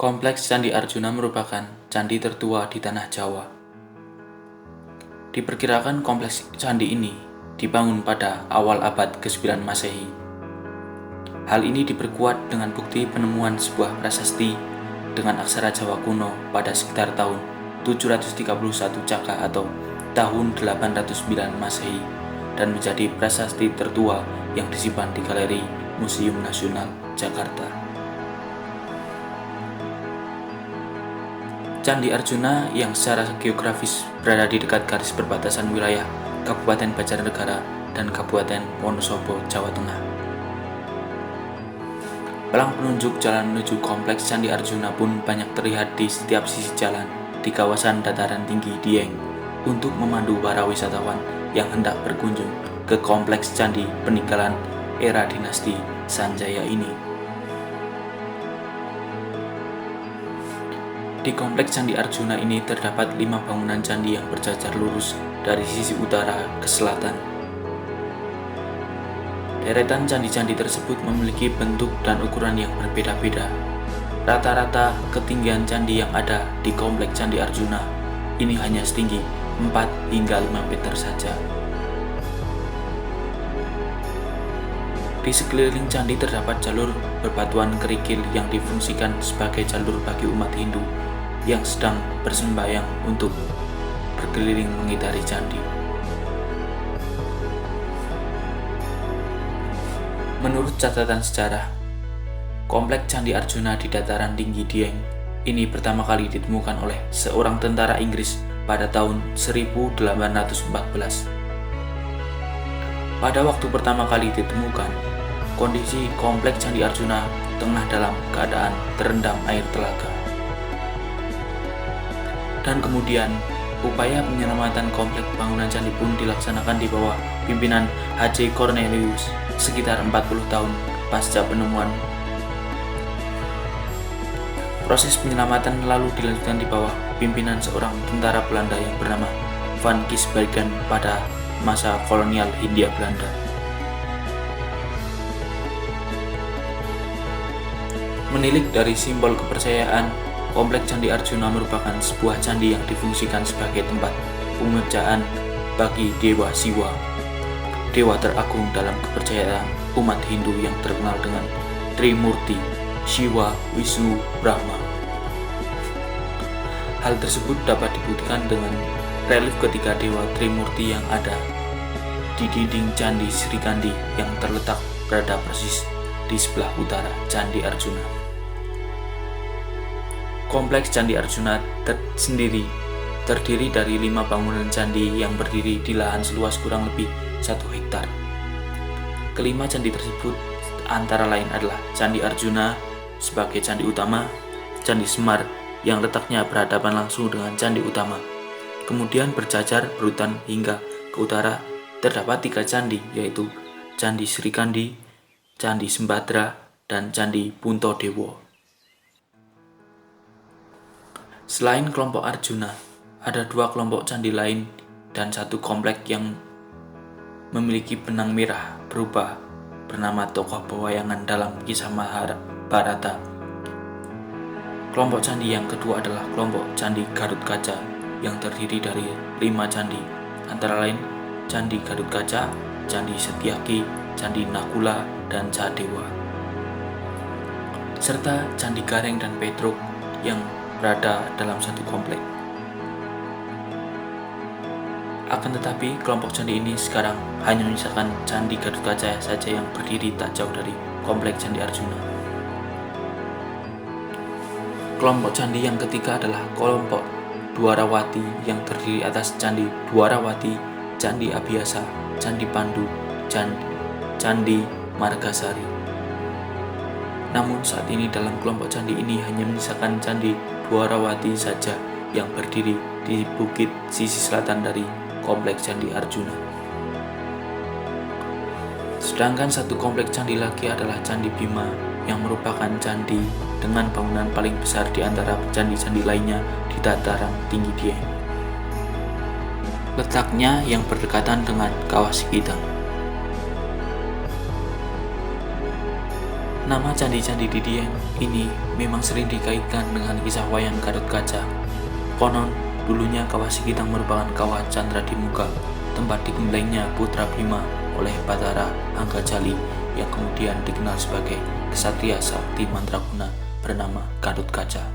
Kompleks Candi Arjuna merupakan candi tertua di tanah Jawa. Diperkirakan kompleks candi ini dibangun pada awal abad ke-9 Masehi. Hal ini diperkuat dengan bukti penemuan sebuah prasasti dengan aksara Jawa kuno pada sekitar tahun 731 Caka atau tahun 809 Masehi dan menjadi prasasti tertua yang disimpan di Galeri Museum Nasional Jakarta. Candi Arjuna yang secara geografis berada di dekat garis perbatasan wilayah Kabupaten Banjarnegara dan Kabupaten Wonosobo, Jawa Tengah. Palang penunjuk jalan menuju kompleks Candi Arjuna pun banyak terlihat di setiap sisi jalan di kawasan dataran tinggi Dieng untuk memandu para wisatawan yang hendak berkunjung ke kompleks candi peninggalan era dinasti Sanjaya ini. Di kompleks Candi Arjuna ini terdapat 5 bangunan candi yang berjajar lurus dari sisi utara ke selatan. Deretan candi-candi tersebut memiliki bentuk dan ukuran yang berbeda-beda. Rata-rata ketinggian candi yang ada di kompleks Candi Arjuna ini hanya setinggi 4 hingga 5 meter saja. Di sekeliling candi terdapat jalur berbatuan kerikil yang difungsikan sebagai jalur bagi umat Hindu yang sedang bersembahyang untuk berkeliling mengitari candi. Menurut catatan sejarah, kompleks Candi Arjuna di dataran tinggi Dieng ini pertama kali ditemukan oleh seorang tentara Inggris pada tahun 1814. Pada waktu pertama kali ditemukan, kondisi kompleks Candi Arjuna tengah dalam keadaan terendam air telaga. Dan kemudian, upaya penyelamatan kompleks bangunan candi pun dilaksanakan di bawah pimpinan H.C. Cornelius sekitar 40 tahun pasca penemuan. Proses penyelamatan lalu dilanjutkan di bawah pimpinan seorang tentara Belanda yang bernama Van Gisbergen pada masa kolonial Hindia Belanda. Menilik dari simbol kepercayaan, kompleks Candi Arjuna merupakan sebuah candi yang difungsikan sebagai tempat pemujaan bagi Dewa Siwa, dewa teragung dalam kepercayaan umat Hindu yang terkenal dengan Trimurti, Siwa, Wisnu, Brahma. Hal tersebut dapat dibuktikan dengan relief ketiga dewa Trimurti yang ada di dinding Candi Srikandi yang terletak berada persis di sebelah utara Candi Arjuna. Kompleks Candi Arjuna sendiri terdiri dari 5 bangunan candi yang berdiri di lahan seluas kurang lebih 1 hektar. Kelima candi tersebut antara lain adalah Candi Arjuna sebagai candi utama, Candi Semar yang letaknya berhadapan langsung dengan candi utama. Kemudian berjajar berurutan hingga ke utara terdapat 3 candi, yaitu Candi Srikandi, Candi Sembadra, dan Candi Puntodewo. Selain kelompok Arjuna, ada 2 kelompok candi lain dan 1 kompleks yang memiliki benang merah berubah bernama tokoh pewayangan dalam kisah Mahabharata. Kelompok candi yang kedua adalah kelompok Candi Garut Kaca yang terdiri dari 5 candi, antara lain Candi Garut Kaca, Candi Setyaki, Candi Nakula, dan Cadewa, serta Candi Gareng dan Petruk yang berada dalam satu kompleks. Akan tetapi, kelompok candi ini sekarang hanya menyisakan Candi Garut Kaca saja yang berdiri tak jauh dari kompleks Candi Arjuna. Kelompok candi yang ketiga adalah kelompok Dwarawati yang terdiri atas Candi Dwarawati, Candi Abhyasa, Candi Pandu, Candi Margasari. Namun saat ini dalam kelompok candi ini hanya menyisakan Candi Dwarawati saja yang berdiri di bukit sisi selatan dari kompleks Candi Arjuna. Sedangkan satu kompleks candi lagi adalah Candi Bima yang merupakan candi dengan bangunan paling besar di antara candi-candi lainnya di dataran tinggi Dieng. Letaknya yang berdekatan dengan Kawah Sikidang. Nama candi-candi di Dieng ini memang sering dikaitkan dengan kisah wayang Gathotkaca. Konon, dulunya Kawah Sikitang merupakan kawah Candra di Muka, tempat digemblengnya putra Bima oleh Bathara Anggajali yang kemudian dikenal sebagai kesatria sakti mandraguna bernama Gathotkaca.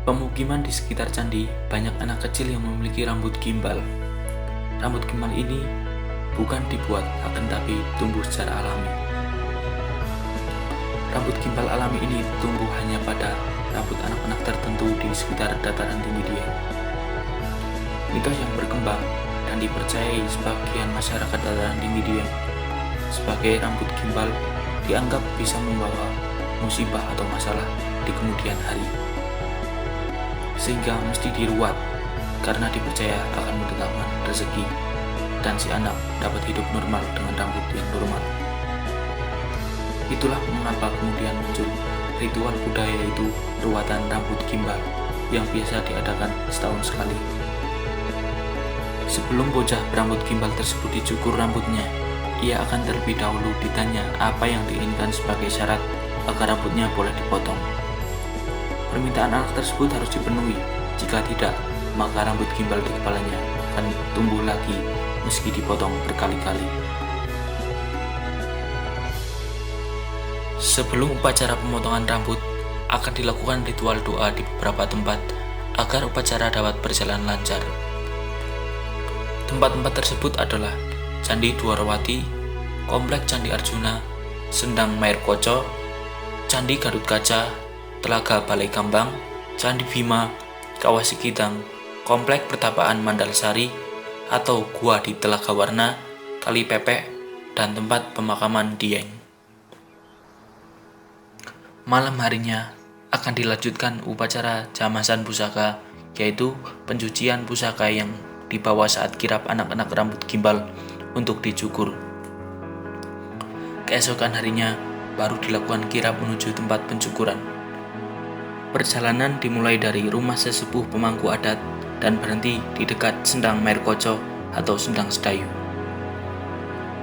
Pemukiman di sekitar candi banyak anak kecil yang memiliki rambut gimbal. Rambut gimbal ini bukan dibuat, akan tapi tumbuh secara alami. Rambut gimbal alami ini tumbuh hanya pada rambut anak-anak tertentu di sekitar dataran tinggi Dieng. Mitos yang berkembang dan dipercayai sebagian masyarakat dataran tinggi Dieng sebagai rambut gimbal dianggap bisa membawa musibah atau masalah di kemudian hari, sehingga mesti diruat karena dipercaya akan mendatangkan rezeki dan si anak dapat hidup normal dengan rambut yang normal. Itulah mengapa kemudian muncul ritual budaya yaitu ruatan rambut gimbal yang biasa diadakan setahun sekali. Sebelum bocah berambut gimbal tersebut dicukur rambutnya, ia akan terlebih dahulu ditanya apa yang diinginkan sebagai syarat agar rambutnya boleh dipotong. Permintaan anak tersebut harus dipenuhi, jika tidak, maka rambut gimbal di kepalanya akan tumbuh lagi meski dipotong berkali-kali. Sebelum upacara pemotongan rambut, akan dilakukan ritual doa di beberapa tempat agar upacara dapat berjalan lancar. Tempat-tempat tersebut adalah Candi Dwarawati, Komplek Candi Arjuna, Sendang Mair Koco, Candi Gathotkaca, Telaga Balai Kambang, Candi Bima, Kawah Sikitang, Komplek Pertapaan Mandalsari atau Gua di Telaga Warna, Kali Pepek, dan tempat pemakaman Dieng. Malam harinya akan dilanjutkan upacara jamasan pusaka, yaitu pencucian pusaka yang dibawa saat kirap anak-anak rambut gimbal untuk dicukur. Keesokan harinya baru dilakukan kirap menuju tempat pencukuran. Perjalanan dimulai dari rumah sesepuh pemangku adat dan berhenti di dekat Sendang Mair Koco atau Sendang Sedayu.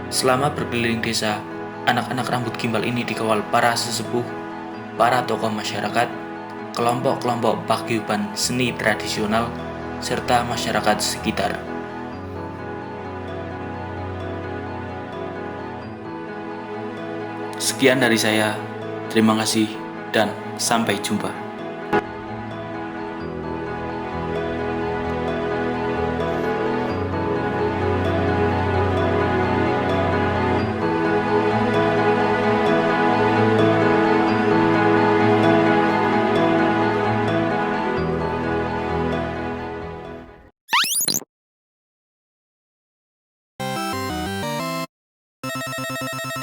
Selama berkeliling desa, anak-anak rambut gimbal ini dikawal para sesepuh, para tokoh masyarakat, kelompok-kelompok paguyuban seni tradisional, serta masyarakat sekitar. Sekian dari saya, terima kasih dan sampai jumpa.